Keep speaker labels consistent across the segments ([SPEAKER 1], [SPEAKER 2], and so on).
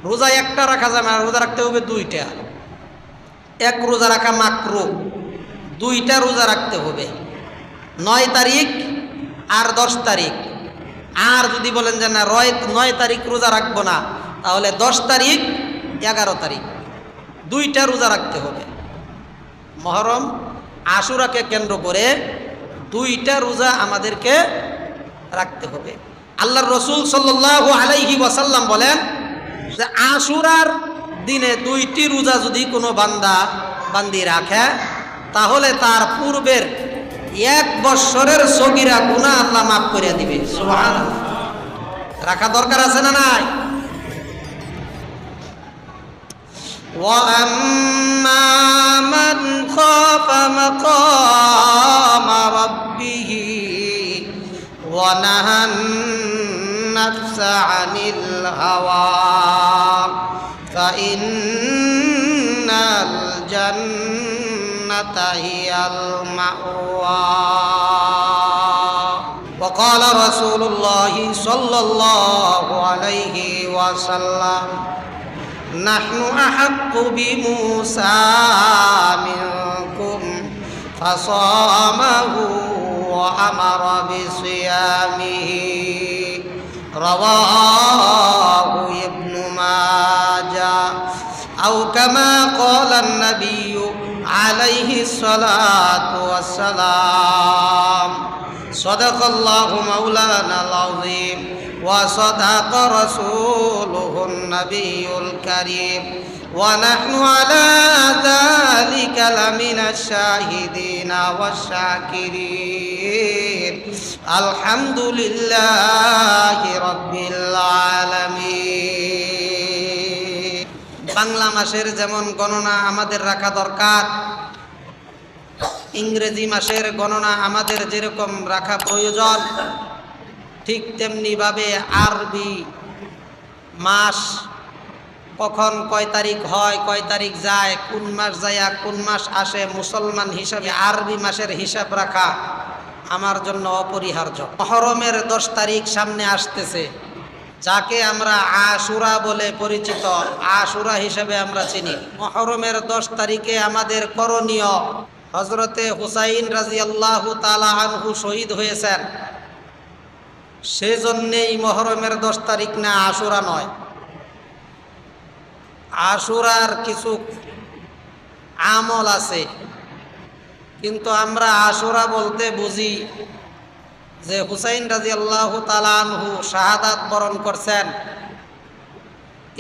[SPEAKER 1] রোজা একটা রাখা যাবে না, রোজা রাখতে হবে দুইটা। এক রোজা রাখা মাকরুহ, দুইটা রোজা রাখতে হবে, 9 তারিখ আর 10 তারিখ। আর যদি বলেন যে না 9 তারিখ রোজা রাখবো না, তাহলে 10 তারিখ 11 তারিখ দুইটা রোজা রাখতে হবে। মুহররম আশুরাকে কেন্দ্র করে দুইটা রোজা আমাদেরকে রাখতে হবে। আল্লাহর রাসূল সাল্লাল্লাহু আলাইহি ওয়াসাল্লাম বলেন যে আশুরার দিনে 2টি রোজা যদি কোনো বান্দি রাখে, তাহলে তার পূর্বের 1 বৎসরের সগীরা গুনাহ আল্লাহ মাফ করে দিবে। সুবহানাল্লাহ। রাখা দরকার আছে না নাই? وَأَمَّا مَنْ خَافَ مَقَامَ رَبِّهِ وَنَهَى النَّفْسَ عَنِ الْهَوَى فَإِنَّ الْجَنَّةَ هِيَ الْمَأْوَى وقال رسول الله صلى الله عليه وسلم نحن أحق بموسى منكم فصامه وأمر بصيامه رواه ابن ماجه أو كما قال النبي عليه الصلاة والسلام صدق الله مولانا العظيم وصدق رسوله النبي الكريم ونحن على ذلك لمن الشاهدين والشاكرين الحمد لله رب العالمين। বাংলা মাসের যেমন গণনা আমাদের রাখা দরকার, ইংরেজি মাসের গণনা আমাদের যেরকম রাখা প্রয়োজন, ঠিক তেমনিভাবে আরবি মাস কখন কয় তারিখ হয়, কয় তারিখ যায়, কোন মাস যায় কোন মাস আসে, মুসলমান হিসাবে আরবি মাসের হিসাব রাখা আমার জন্য অপরিহার্য। মুহররমের 10 তারিখ সামনে আসতেছে, যাকে আমরা আশুরা বলে পরিচিত, আশুরা হিসাবে আমরা চিনি। মুহররমের 10 তারিখে আমাদের করণীয়, হযরতে হুসাইন রাদিয়াল্লাহু তাআলা আনহু শহীদ হয়েছেন, সেজন্যেই মুহররমের 10 তারিখ না, আশুরা নয়। আশুরার কিছু আমল আছে, কিন্তু আমরা আশুরা বলতে বুঝি যে হুসাইন রাদিয়াল্লাহু তাআলা আনহু শাহাদাত বরণ করছেন,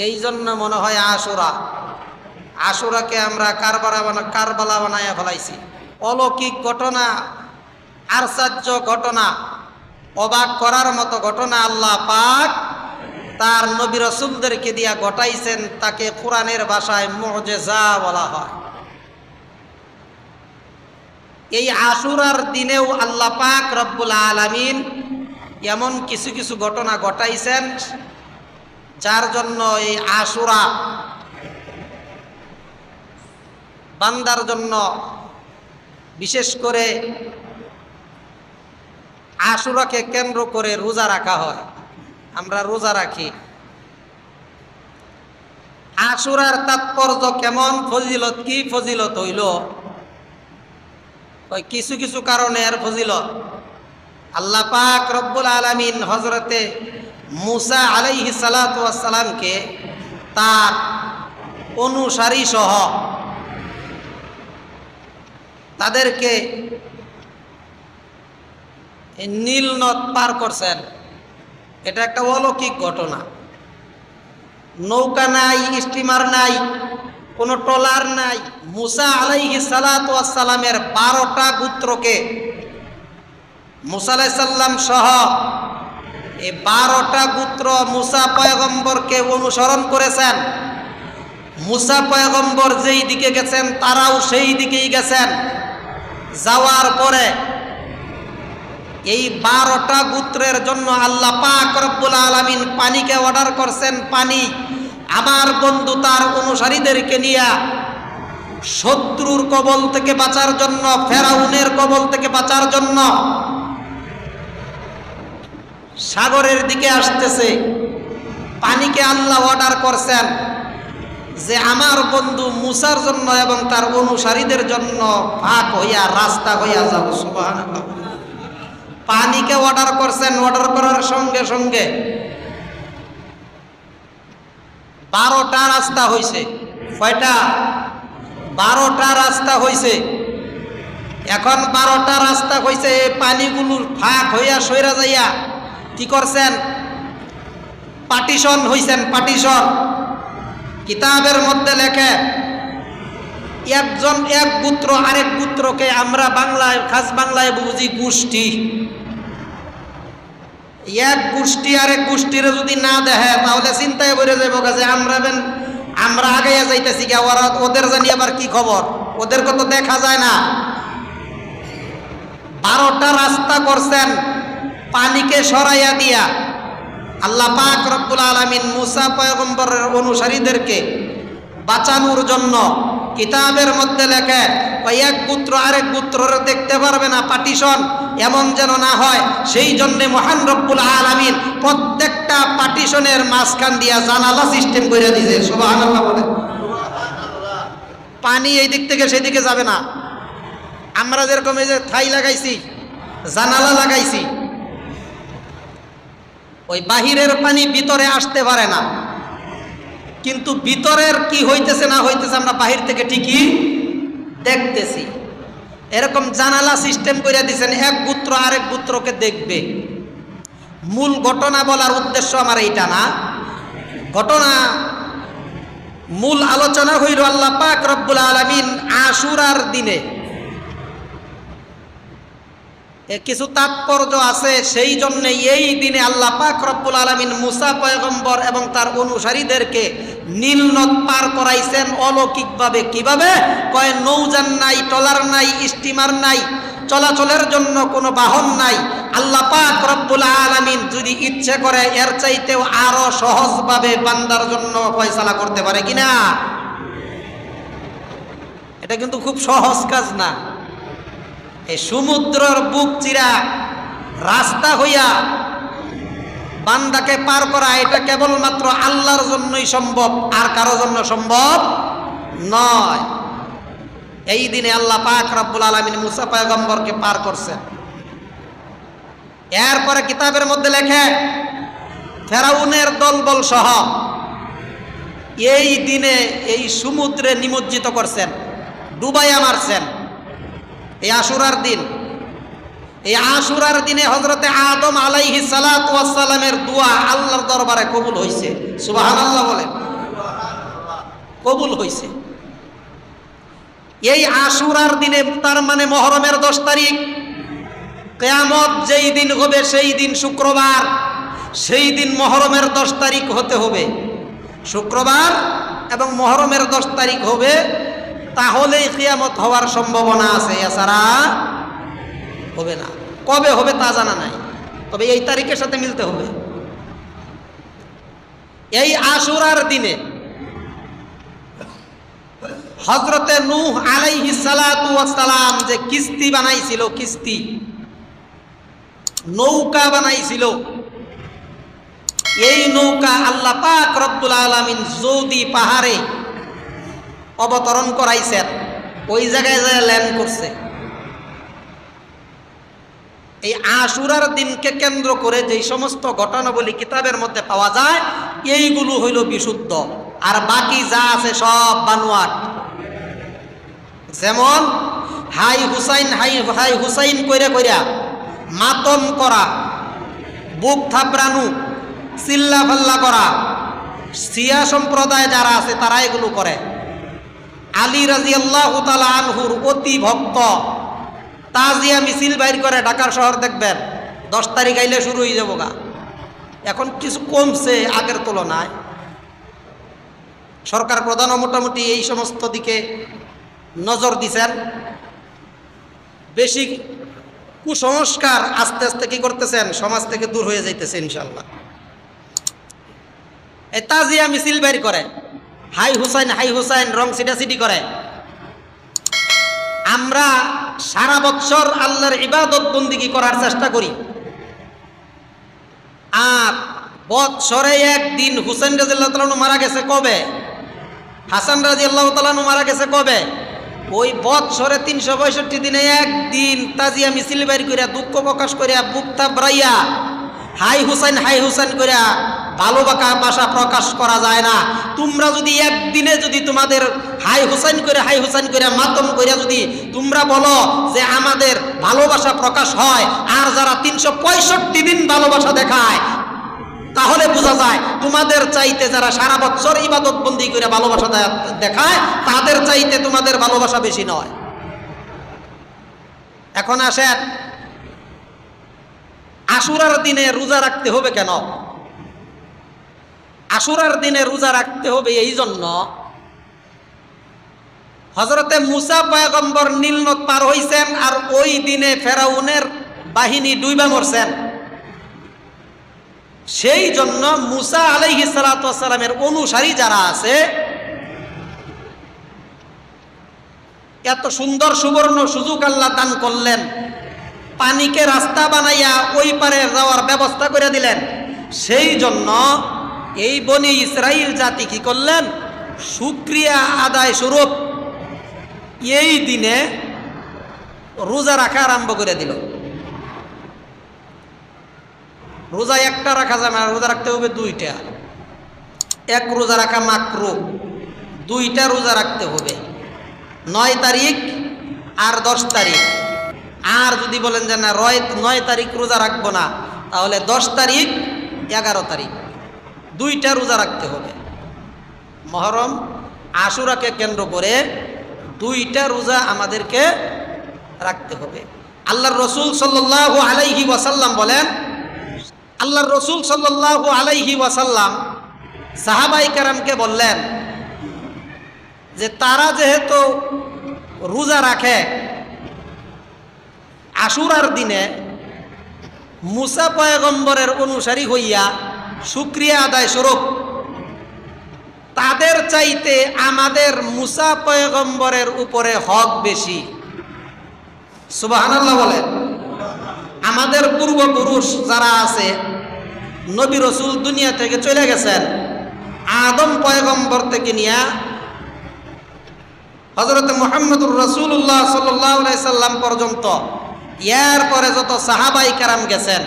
[SPEAKER 1] এই জন্য মনে হয় আশুরা। আশুরাকে আমরা কারবালা বানায়া ফেলাইছি। অলৌকিক ঘটনা, আশ্চর্য ঘটনা, অবাক করার মতো ঘটনা আল্লাহ পাক তার নবী রাসূলদেরকে দিয়া ঘটাইছেন, তাকে কোরআনের ভাষায় মুআজিজা বলা হয়। এই আশুরার দিনেও আল্লাহ পাক রব্বুল আলামিন এমন কিছু কিছু ঘটনা ঘটাইছেন, যার জন্য এই আশুরা বান্দার জন্য, বিশেষ করে আশুরাকে কেন্দ্র করে রোজা রাখা হয়। আমরা রোজা রাখি। আশুরার তাৎপর্য কেমন, ফজিলত কি? ফজিলত হইল কিছু কিছু কারণে এর ফজিলত। আল্লাহ পাক রব্বুল আলামিন হযরতে মুসা আলাইহিস সালাতু ওয়াস সালামকে তার অনুসারী সহ তাদেরকে নীল নদ পার করছেন। এটা একটা অলৌকিক ঘটনা। নৌকা নাই, স্টিমার নাই, কোনো ট্রলার নাই। মুসা আলাইহিস সালাতু ওয়াস সালামের 12টা গোত্রকে, মুসা আলাইহিস সালাম সহ এই 12টা গোত্র মুসা পয়গম্বরকে অনুসরণ করেছেন। মুসা পয়গম্বর যেই দিকে গেছেন তারাও সেই দিকেই গেছেন। যাওয়ার পরে এই 12টা গোত্রের জন্য আল্লাহ পাক রব্বুল আলামিন পানিকে অর্ডার করছেন। পানি আমার বন্ধু তার অনুসারীদেরকে নিয়ে শত্রুর কবল থেকে বাঁচার জন্য, ফেরাউনের কবল থেকে বাঁচার জন্য সাগরের দিকে আসতেছে। পানিকে আল্লাহ অর্ডার করছেন যে আমার বন্ধু মুসার জন্য এবং তার অনুসারীদের জন্য ফাঁক হইয়া রাস্তা হইয়া যাব। সুবহানাল্লাহ। পানিকে অর্ডার করছেন, অর্ডার করার সঙ্গে সঙ্গে 12টা রাস্তা হইছে। কয়টা? 12টা রাস্তা হইছে। এখন 12টা রাস্তা হইছে, এই পানিগুলোর ফাঁক হইয়া সইরা যাইয়া কি করছেন? পার্টিশন হইছেন, পার্টিশন। কিতাবের মধ্যে লেখে একজন এক পুত্র আরেক পুত্রকে আমরা বাংলায়, খাস বাংলায় বুঝি গোষ্ঠী। এক গোষ্ঠী আরেক গোষ্ঠীর যদি না দেখে তাহলে চিন্তায় পড়ে যাবো যে আমরা আগে যাইতেছি কে, ওরা ওদের জানি আবার কি খবর, ওদেরকে তো দেখা যায় না। 12টা রাস্তা করছেন পানিকে সরাইয়া দিয়া। আল্লাহ পাক রব্বুল আলামিন মুসা পয়গম্বরের অনুসারীদেরকে বাঁচানোর জন্য কিতাবের মধ্যে লেখে এক পুত্র আরেক পুত্ররে দেখতে পারবে না, পার্টিশন এমন যেন না হয়, সেই জন্যে মহান রব্বুল আলামিন প্রত্যেকটা পার্টিশনের মাঝখান দিয়া জানালা সিস্টেম করে দিয়েছে। সুবহানাল্লাহ বলে। পানি এই দিক থেকে সেই দিকে যাবে না। আমরা যেরকম এই যে থাই লাগাইছি, জানালা লাগাইছি, ওই বাহিরের পানি ভিতরে আসতে পারে না, কিন্তু ভিতরের কি হইতেছে না হইতেছে আমরা বাহির থেকে ঠিকই দেখতেছি। এরকম জানালা সিস্টেম করে দিয়েছেন, এক পুত্র আরেক পুত্রকে দেখবে। মূল ঘটনা বলার উদ্দেশ্য আমার এইটা না। ঘটনা মূল আলোচনা হইল আল্লাহ পাক রব্বুল আলামিন আশুরার দিনে কিছু তাৎপর্য আছে, সেই জন্য এই দিনে আল্লাহ পাক রব্বুল আলামিন মুসা পয়গম্বর এবং তার অনুসারীদেরকে নীল নদ পার করাইছেন অলৌকিকভাবে। কিভাবে? কয় নৌযান নাই, ট্রলার নাই, স্টিমার নাই, চলাচলের জন্য কোনো বাহন নাই। আল্লাহ পাক রব্বুল আলামিন যদি ইচ্ছে করে এর চাইতেও আরো সহজভাবে বান্দার জন্য ফয়সালা করতে পারে কিনা। এটা কিন্তু খুব সহজ কাজ না। এই সমুদ্রের বুক চিরা রাস্তা হইয়া বান্দাকে পার করা, এটা কেবলমাত্র আল্লাহর জন্যই সম্ভব, আর কারো জন্য সম্ভব নয়। এই দিনে আল্লাহ পাক রব্বুল আলামিন মুসা পয়গম্বরকে পার করছেন। এরপরে কিতাবের মধ্যে লেখে ফেরাউনের দলবল সহ এই দিনে এই সমুদ্রে নিমজ্জিত করছেন, ডুবাইয়া মারছেন। এই আশুরার দিন, এই আশুরার দিনে হযরতে আদম আলাইহিস সালাতু ওয়াস সালামের দোয়া আল্লাহর দরবারে কবুল হইছে। সুবহানাল্লাহ বলেন। কবুল হইছে। এই আশুরার দিনে, তার মানে মুহররমের 10 তারিখ, কিয়ামত যেই দিন হবে সেই দিন শুক্রবার, সেই দিন মুহররমের 10 তারিখ হতে হবে। শুক্রবার এবং মুহররমের 10 তারিখ হবে, তাহলেই কিয়ামত হওয়ার সম্ভাবনা আছে, এছাড়া হবে না। কবে হবে তা জানা নাই, তবে এই তারিখের সাথে মিলতে হবে। এই আশুরার দিনে হযরতে নূহ আলাইহিস সালাতু ওয়াস সালাম যে কিস্তি বানাইছিল, কিস্তি নৌকা বানাইছিল, এই নৌকা আল্লাহ পাক রব্বুল আলামিন যৌদি পাহাড়ে অবতরণ করাইছেন, ওই জায়গায় যায় ল্যান্ড করছে। এই আশুরার দিনকে কেন্দ্র করে যেই সমস্ত ঘটনাবলী কিতাবের মধ্যে পাওয়া যায়, এইগুলো হইল বিশুদ্ধ, আর বাকি যা আছে সব বানোয়াট। যেমন হাই হুসাইন, হাই হুসাইন কইরা কইরা মাতম করা, বুক থাপড়ানো, চিল্লা ফাল্লা করা, শিয়া সম্প্রদায় যারা আছে তারা এগুলো করে। আলী রাদিয়াল্লাহু তাআলা আনহুর অতি ভক্ত তাজিয়া মিছিল বাইর করে ঢাকার শহর, দেখবেন 10 তারিখ আইলে শুরু হয়ে যাবো গা। এখন কিছু কমছে আগের তুলনায়, সরকার প্রধানও মোটামুটি এই সমস্ত দিকে নজর দিছেন। বেশি কুসংস্কার আস্তে আস্তে কি করতেছেন, সমাজ থেকে দূর হয়ে যাইতেছে ইনশাল্লাহ। এই তাজিয়া মিছিল বাইর করে, হাই হুসাইন রং সিটাসিটি করে। আমরা সারা বছর আল্লাহর ইবাদত বন্দিগি করার চেষ্টা করি, আর বৎসরে একদিন হুসেন রাদিয়াল্লাহু তাআলা মারা গেছে কবে? হাসান রাদিয়াল্লাহু তাআলা মারা গেছে কবে? ওই বৎসরে 365 দিনে একদিন তাজিয়া মিছিল বাইর করিয়া দুঃখ প্রকাশ করিয়া বুক থাবড়াইয়া হাই হুসাইন করিয়া ভালোবাসা প্রকাশ করা যায় না। তোমরা যদি একদিনে যদি তোমাদের হাই হুসাইন করে মাতম করিয়া যদি তোমরা বলো যে আমাদের ভালোবাসা প্রকাশ হয়, আর যারা 365 দিন ভালোবাসা দেখায়, তাহলে বোঝা যায় তোমাদের চাইতে যারা সারা বছর ইবাদত বন্দি করে ভালোবাসা দেখায় তাদের চাইতে তোমাদের ভালোবাসা বেশি নয়। এখন আসেন, আশুরার দিনে রোজা রাখতে হবে কেন? আশুরার দিনে রোজা রাখতে হবে এই জন্য, হযরতে মুসা পয়গম্বর নীল নদ পার হইছেন আর ওই দিনে ফেরাউনের বাহিনী ডুইবা মরছেন। সেই জন্য মুসা আলাইহিস সালাতু ওয়াস সালামের অনুসারী যারা আছে, এত সুন্দর সুবর্ণ সুযোগ আল্লাহ দান করলেন, পানিকে রাস্তা বানাইয়া ওই পারে যাওয়ার ব্যবস্থা করে দিলেন। সেই জন্য এই বনি ইসরাইল জাতি কি করলেন? শুকরিয়া আদায় স্বরূপ এই দিনে রোজা রাখা আরম্ভ করে দিল। রোজা একটা রাখা যাবে না, রোজা রাখতে হবে দুইটা। এক রোজা রাখা মাকরুহ, দুইটা রোজা রাখতে হবে, 9 তারিখ আর 10 তারিখ। আর যদি বলেন যে না 9 তারিখ রোজা রাখবো না, তাহলে 10 তারিখ 11 তারিখ দুইটা রোজা রাখতে হবে। মুহররম আশুরাকে কেন্দ্র করে দুইটা রোজা আমাদেরকে রাখতে হবে। আল্লাহর রাসূল সাল্লাল্লাহু আলাইহি ওয়াসাল্লাম বলেন, আল্লাহর রাসূল সাল্লাল্লাহু আলাইহি ওয়াসাল্লাম সাহাবায়ে কেরামকে বললেন যে তারা যেহেতু রোজা রাখে আশুরার দিনে, মুসা পয়গম্বরের অনুসারী হইয়া শুকরিয়া আদায় স্বরূপ তাদের চাইতে আমাদের মুসা পয়গম্বরের উপরে হক বেশি। সুবহানাল্লাহ বলেন। আমাদের পূর্বপুরুষ যারা আছে, নবী রাসূল দুনিয়া থেকে চলে গেছেন, আদম পয়গম্বর থেকে নিয়া হযরত মুহাম্মদুর রাসূলুল্লাহ সাল্লাল্লাহু আলাইহি সাল্লাম পর্যন্ত, এর পরে যত সাহাবায়ে কেরাম গেছেন,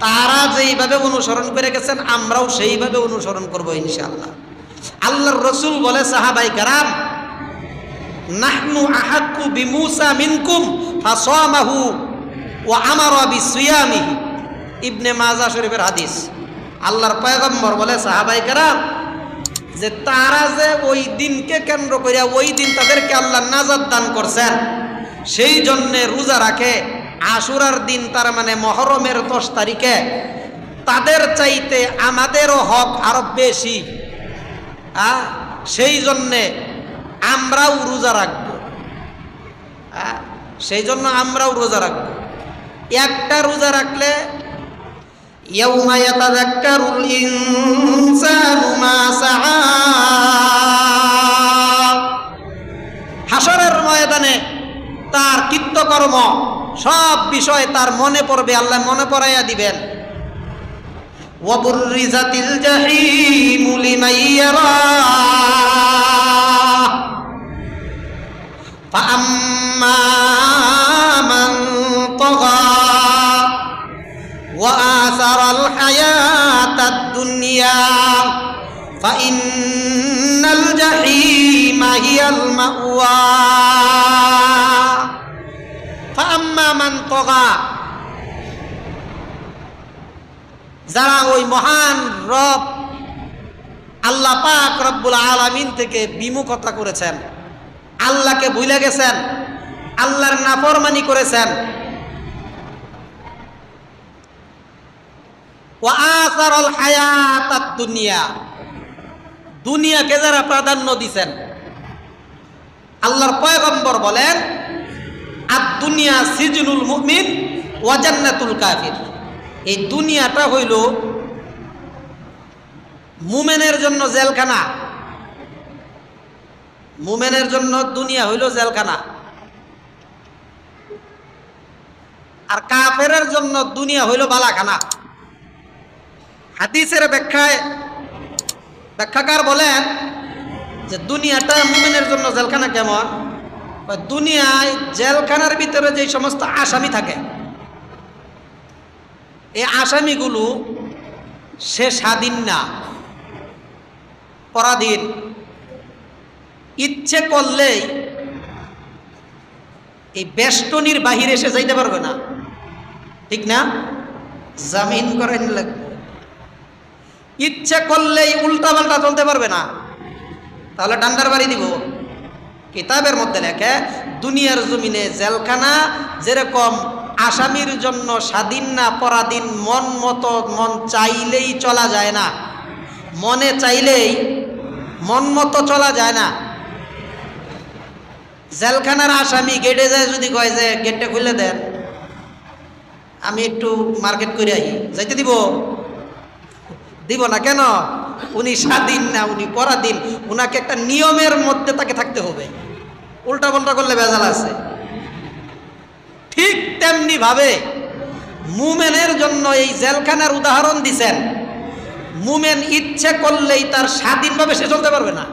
[SPEAKER 1] তারা যেইভাবে অনুসরণ করে গেছেন আমরাও সেইভাবে অনুসরণ করব ইনশাআল্লাহ। আল্লাহর রাসূল বলে সাহাবায়ে কেরাম, নাহনু আহাক্কু বিমূসা মিনকুম ফাসামাহু ওয়া আমারা বিসিয়ামিহি। ইবনে মাজাহ শরীফের হাদিস। আল্লাহর পয়গম্বর বলে সাহাবায়ে কেরাম যে তারা যে ওই দিনকে কেন্দ্র করিয়া ওই দিন তাদেরকে আল্লাহ নাজাত দান করছেন, সেই জন্যে রোজা রাখে। আশুরার দিন তার মানে মুহররমের 10 তারিখে, তাদের চাইতে আমাদেরও হক আরো বেশি। সেই জন্যে আমরাও রোজা রাখব। সেই জন্য আমরাও রোজা রাখব। একটা রোজা রাখলে ইয়াউমা ইয়াতাযাক্কারুল ইনসানু মা সাআ, হাসরের ময়দানে তার কৃতকর্ম সব বিষয় তার মনে পড়বে, আল্লাহ মনে পড়াইয়া দিবেন। ওয়া বুররিজাতিল জাহিমু লিমান ইয়ারা ফাআম্মা মান তাগা ওয়া আসারাল হায়াতাদ দুনিয়া ফাইন্নাল জাহিমা হিয়াল মাওয়া। ফাআম্মা মান তাগা, যারা ওই মহান রব আল্লাহ পাক রব্বুল আলামিন থেকে বিমুখতা করেছেন, আল্লাহকে ভুলে গেছেন, আল্লাহর নাফরমানি করেছেন, ওয়া আসারাল হায়াতাদ দুনিয়া, দুনিয়াকে যারা প্রাধান্য দিবেন, আল্লাহর পয়গম্বর বলেন আদ দুনিয়া সিজনুল মুমিন ওয়া জান্নাতুল কাফির। এই দুনিয়াটা হইল মুমিনের জন্য জেলখানা, মুমিনের জন্য দুনিয়া হইল জেলখানা, আর কাফেরের জন্য দুনিয়া হইল বালাখানা। হাদিসের ব্যাখ্যাকার বলেন যে দুনিয়াটা মুমিনের জন্য জেলখানা কেমন? দুনিয়ায় জেলখানার ভিতরে যে সমস্ত আসামি থাকে, এই আসামিগুলো সে স্বাধীন না, পরাধীন। ইচ্ছে করলেই এই বেষ্টনীর বাহিরে সে যাইতে পারবে না, ঠিক না? জামিন করেন লাগবে। ইচ্ছে করলেই উল্টা পাল্টা চলতে পারবে না, তাহলে ডান্ডার বাড়ি দিব। কিতাবের মধ্যে লেখে দুনিয়ার জমিনে জেলখানা যেরকম আসামির জন্য স্বাধীন না, পরাধীন, মন মতো মন চাইলেই চলা যায় না, মনে চাইলেই মন মতো চলা যায় না। জেলখানার আসামি গেটে যায়, যদি কয় যে গেটটা খুলে দেন, আমি একটু মার্কেট করে আহি, যাইতে দিব? দিব না। কেন? উনি স্বাধীন না, উনি পরাধীন। উনাকে একটা নিয়মের মধ্যে তাকে থাকতে হবে, উল্টা পাল্টা করলে ভেজাল আছে। ঠিক তেমনি ভাবে মুমেনের জন্য এই জেলখানার উদাহরণ দিছেন। মুমেন ইচ্ছে করলেই তার স্বাধীনভাবে সে চলতে পারবে না,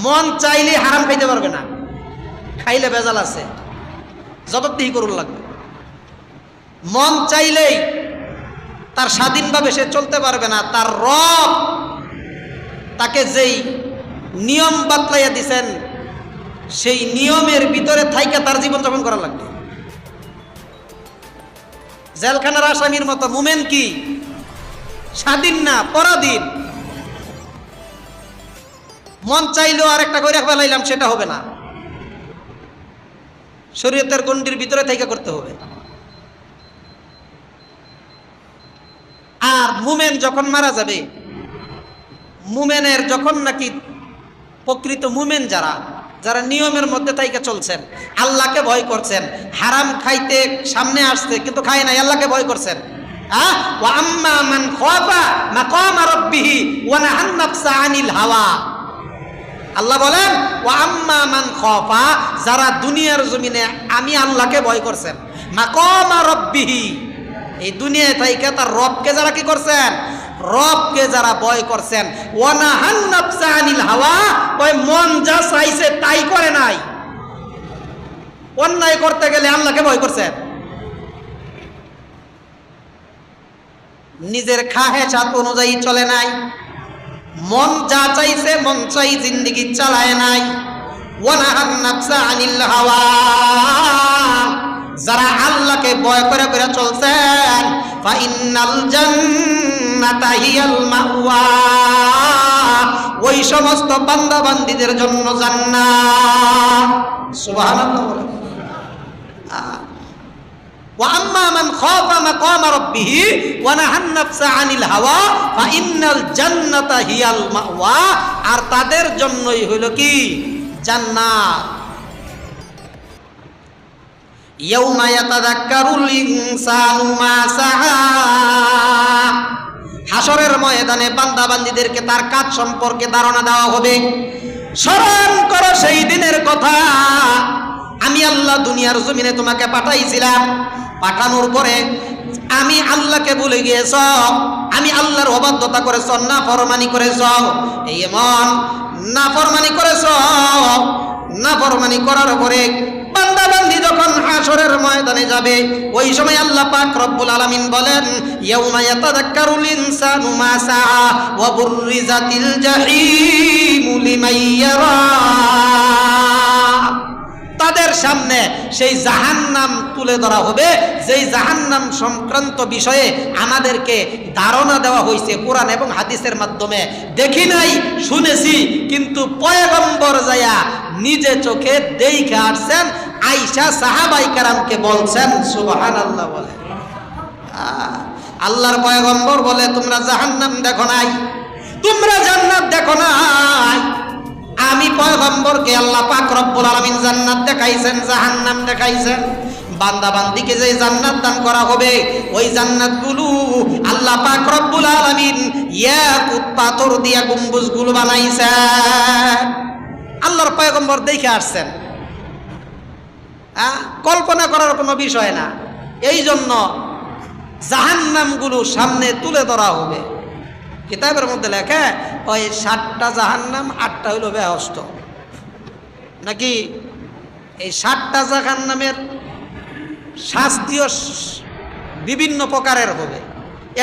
[SPEAKER 1] মন চাইলেই হারাম খাইতে পারবে না, খাইলে ভেজাল আছে, জবাবদিহি করুন লাগবে। মন চাইলেই তার স্বাধীনভাবে সে চলতে পারবে না। তার রব তাকে যেই নিয়ম বাতলাইয়া দিছেন, সেই নিয়মের ভিতরে থাইকা তার জীবনযাপন করা লাগবে। জেলখানার আসামির মতো মুমেন কি স্বাধীন না, পরাধীন। মন চাইলেও আরেকটা করে ফেলাইলাম, সেটা হবে না, শরীয়তের গণ্ডির ভিতরে থাইকা করতে হবে। আর মুমেন যখন মারা যাবে, মুমেনের যখন নাকি প্রকৃত মুমেন যারা যারা নিয়মের মধ্যে থাইকা চলছেন, আল্লাহকে ভয় করছেন, হারাম খাইতে সামনে আসছে কিন্তু খায় নাই, আল্লাহকে ভয় করছেন। ওয়া আম্মা মান খাফা মাকাম রাব্বিহি ওয়া নাহান নাফসা আনিল হাওয়া। আল্লাহ বলেন ওয়া আম্মা মান খাফা, যারা দুনিয়ার জমিনে আমি আল্লাহকে ভয় করছেন, মাকাম রাব্বিহি, এই দুনিয়ায় থাইকা তার রবকে যারা কি করছেন, রবকে যারা ভয় করছেন, ওয়া নাহান নাফসা আনিল হাওয়া, ওই মন যা চাইছে তাই করে নাই। অন্যায় করতে গেলে আল্লাহকে ভয় করছেন, নিজের খাহেসাত অনুযায়ী চলে নাই, মন যা চাইছে মন চাই জিন্দেগি চালায় নাই। ওয়া নাহান নাফসা আনিল হাওয়া, যারা আল্লাহকে ভয় করে করে চলছেন, ফা ইন্নাল জান্নাতা হিয়াল মাওয়া, ওই সমস্ত বান্দা বান্দীদের জন্য জান্নাত। সুবহানাল্লাহ। ওয়া আম্মা মান খাফা মাকাম রাব্বিহি ওয়া নাহান নাফসা আনিল হাওয়া ফা ইন্নাল জান্নাতা হিয়াল মাওয়া, আর তাদের জন্যই হইল কি জান্নাত। ইয়াউমা ইয়াতাযাক্কারুল ইনসানু মা সাআ, হাসরের ময়দানে বান্দা বান্দীদেরকে তার কাজ সম্পর্কে ধারণা দেওয়া হবে। স্মরণ করো সেই দিনের কথা, আমি আল্লাহ দুনিয়ার জমিনে তোমাকে পাঠাইছিলাম, পাঠানোর পরে আমি আল্লাহকে ভুলে গিয়েছ, আমি আল্লাহর অবাধ্যতা করেছ, নাফরমানি করেছ। এই এমন নাফরমানি করেছ, নাফরমানি করার পরে বান্দা বান্দি যখন হাসরের ময়দানে যাবে, ওই সময় আল্লাহ পাক রব্বুল আলামিন বলেন ইয়াউমা ইয়াতাযাক্কারুল ইনসানু মা সাআ ওয়া বুররিজাতিল জাহিমু লিমান ইয়ারা, তাদের সামনে সেই জাহান্নাম তুলে ধরা হবে, যেই জাহান্নাম সংক্রান্ত বিষয়ে আমাদেরকে ধারণা দেওয়া হয়েছে কোরআন এবং হাদিসের মাধ্যমে। দেখি নাই, শুনেছি, কিন্তু পয়গম্বর যায়া নিজে চোখে দেখে আসছেন, আয়েশা সাহাবায়ে কেরামকে বলছেন। সুবহানাল্লাহ বলে। আল্লাহর পয়গম্বর বলে তোমরা জাহান্নাম দেখো নাই, তোমরা জান্নাত দেখো নাই। আমি পয়গম্বরকে আল্লাহ পাক রব্বুল আলামিন জান্নাত দেখাইছেন, জাহান্নাম দেখাইছেন। বান্দা বান্দিকে যে জান্নাত দান করা হবে, ওই জান্নাতগুলো আল্লাহ পাক রব্বুল আলামিন ইয়াকুত পাথর দিয়া গম্বুজগুলো বানাইছেন। আল্লাহর পয়গম্বর দেখে আসছেন, কল্পনা করার কোনো বিষয় না। এই জন্য জাহান্নামগুলো সামনে তুলে ধরা হবে। কিতাবের মধ্যে লেখা ওই 7টা জাহান্নাম 8টা হইল বেহস্ত, নাকি এই 7টা জাহান্নামের শাস্তিও বিভিন্ন প্রকারের হবে।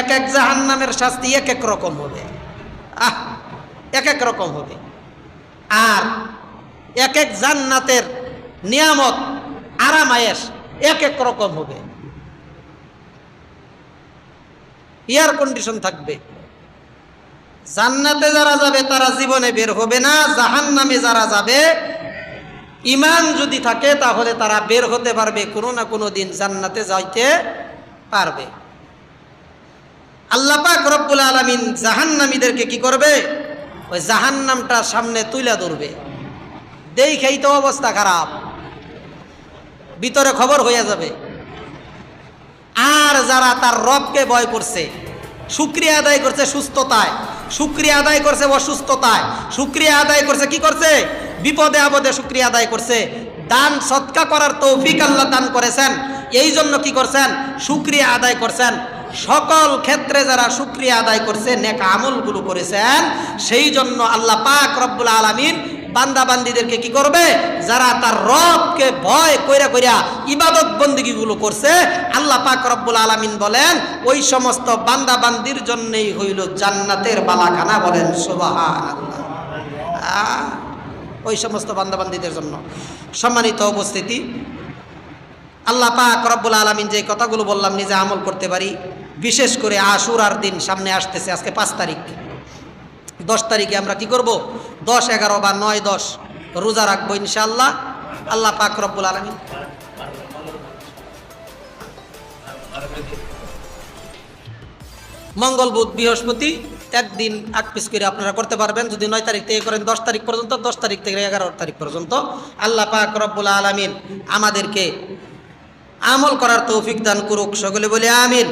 [SPEAKER 1] এক এক জাহান্নামের শাস্তি এক এক রকম হবে, এক এক রকম হবে। আর এক এক জান্নাতের নিয়ামত আরামায়েশ এক এক রকম হবে। এয়ার কন্ডিশন থাকবে। জান্নাতে যারা যাবে তারা জীবনে বের হবে না, জাহান্নামে যারা যাবে ঈমান যদি থাকে তাহলে তারা বের হতে পারবে, কোনো না কোনো দিন জান্নাতে যাইতে পারবে। আল্লাহ পাক রব্বুল আলামিন জাহান্নামীদেরকে কি করবে? ওই জাহান্নামটা সামনে তুলে ধরবে। দেখেই তো অবস্থা খারাপ, ভিতরে খবর হয়ে যাবে। আর যারা তার রবকে ভয় করছে, শুকরিয়া আদায় করছে সুস্থতায়, শুকরিয়া আদায় করছে অসুস্থতায়, শুকরিয়া আদায় করছে কি করছে? বিপদে আপদে শুকরিয়া আদায় করছে। দান সদকা করার তৌফিক আল্লাহ দান করেছেন, এই জন্য কি করছেন? শুকরিয়া আদায় করছেন। সকল ক্ষেত্রে যারা শুকরিয়া আদায় করছে, নেক আমলগুলো করেছেন, সেই জন্য আল্লাহ পাক রব্বুল আলামিন বান্দা বান্দীদেরকে কি করবে? যারা তার রবকে ভয় কইরা কইরা ইবাদত বন্দেগীগুলো করছে, আল্লাহ পাক রব্বুল আলামিন বলেন ওই সমস্ত বান্দা বান্দির জন্যই হইল জান্নাতের বালাখানা। বলেন সুবহানাল্লাহ। ওই সমস্ত বান্দা বান্দীদের জন্য। সম্মানিত উপস্থিতি, আল্লাহ পাক রব্বুল আলামিন যে কথাগুলো বললাম নিজে আমল করতে পারি। বিশেষ করে আশুরার দিন সামনে আসতেছে, আজকে 5 তারিখ। 10 তারিখে আমরা কি করব? 10, 11 বা 9, 10 রোজা রাখবো ইনশাআল্লাহ। আল্লাহ পাক রব্বুল আলামিন মঙ্গল বুধ বৃহস্পতি একদিন আগ পিছ করে আপনারা করতে পারবেন। যদি 9 তারিখ থেকে করেন 10 তারিখ পর্যন্ত, 10 তারিখ থেকে 11 তারিখ পর্যন্ত। আল্লাহ পাক রব্বুল আলামিন আমাদেরকে আমল করার তৌফিক দান করুক। সকলে বলে আমিন।